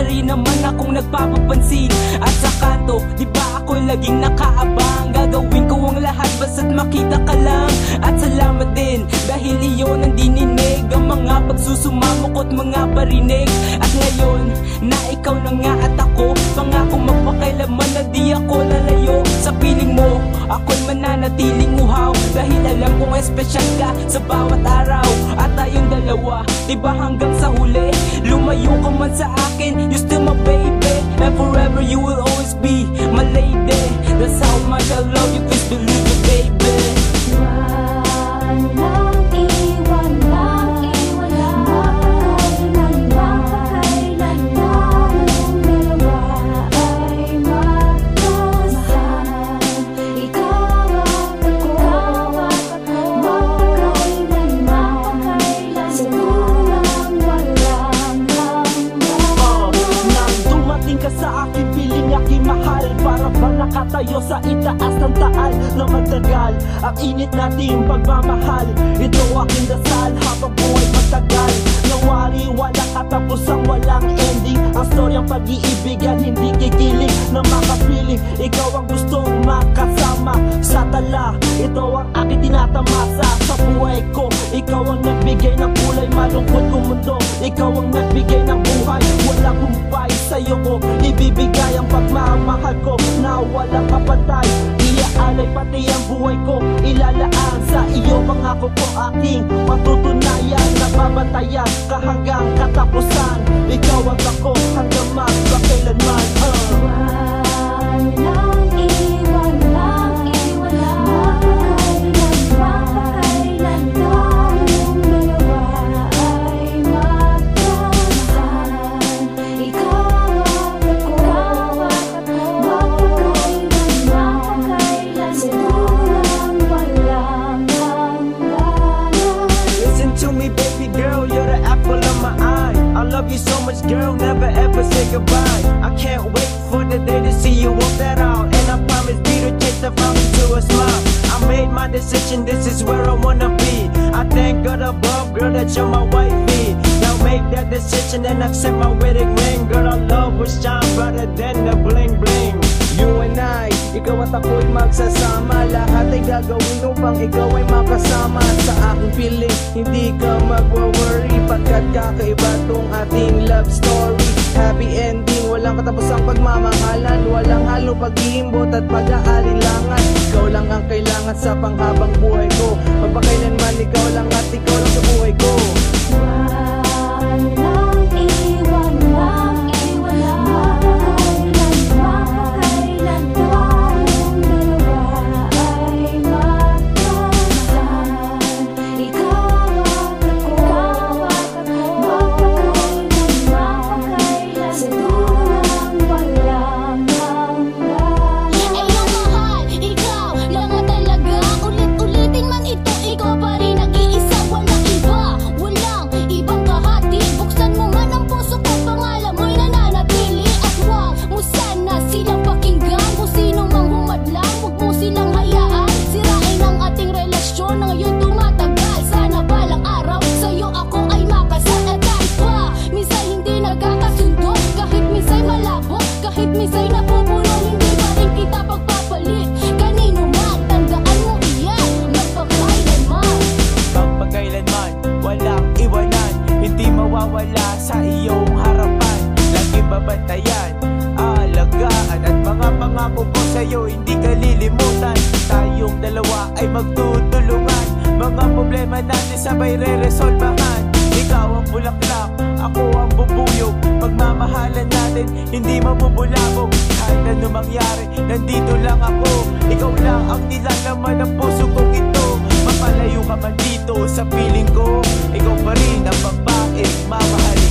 rin naman akong nagpapapansin. At sa kanto, di ba ako laging nakaabang? Gagawin ko ang lahat basta't makita ka lang. At salamat din dahil iyon ang dininig, ang mga pagsusumamok at mga parinig. At ngayon na ikaw na nga at ako, pangako magpakailaman na di ako lalayo. Sa piling mo, ako'y mananatiling uhaw, dahil alam kong espesyal ka sa bawat araw. At tayong dalawa, diba hanggang sa huli, lumayo ka man sa akin, you still my baby. And forever you will always be my lady. That's how much I love you, please believe it, baby. Nakatayo sa itaas ng taal na matagal ang init nating pagmamahal. Ito aking dasal habang buhay matagal. Nawari walang katapusang walang ending. Ang storyang pag-iibigan hindi kikilig na makapiling. Ikaw ang gustong makasama sa tala. Ito ang aking tinatamasa sa buhay ko. Ikaw ang nagbigay ng kulay malungkot kong mundo. Ikaw ang nagbigay ng buhay walang humpay. Sa'yo ko ibibigay ang pagmamahal ko na walang kapatay. Iaalay pati ang buhay ko, ilalaan sa iyo. Pangako ko aking matutunayan, nababantayan ka hanggang katapusan. Ikaw at ako hanggang magpakailanman. Love you so much, girl, never ever say goodbye. I can't wait for the day to see you walk that out. And I promise be to change the frown into a smile. I made my decision, this is where I wanna be. I thank God above, girl, that you're my wifey. Now make that decision and accept my wedding ring. Girl, our love will shine brighter than the bling bling. You and I, ikaw at ako'y magsasama. Lahat ay gagawin upang ikaw ay makasama sa aking piling. Hindi ka mag-worry pagkat kakaiba tong ating love story. Happy ending, walang katapusang pagmamahalan. Walang halong pag-iimbot at pag-aalinlangan. Ikaw lang ang kailangan sa panghabang buhay ko. Magpakailanman ikaw lang at ikaw lang sa buhay ko. Wala sa iyong harapan, lagi babantayan, alagaan. At mga pangako ko sa'yo hindi ka lilimutan. Tayong dalawa ay magtutulungan, mga problema natin sabay re-resolbahan. Ikaw ang bulaklak, ako ang bubuyog. Pagmamahalan natin hindi mabubulabog. Kahit ano mangyari, nandito lang ako. Ikaw lang ang nilalaman ng puso kong ito. Mapalayo ka man dito sa piling ko, ikaw pa rin ang babaeng mamahalin.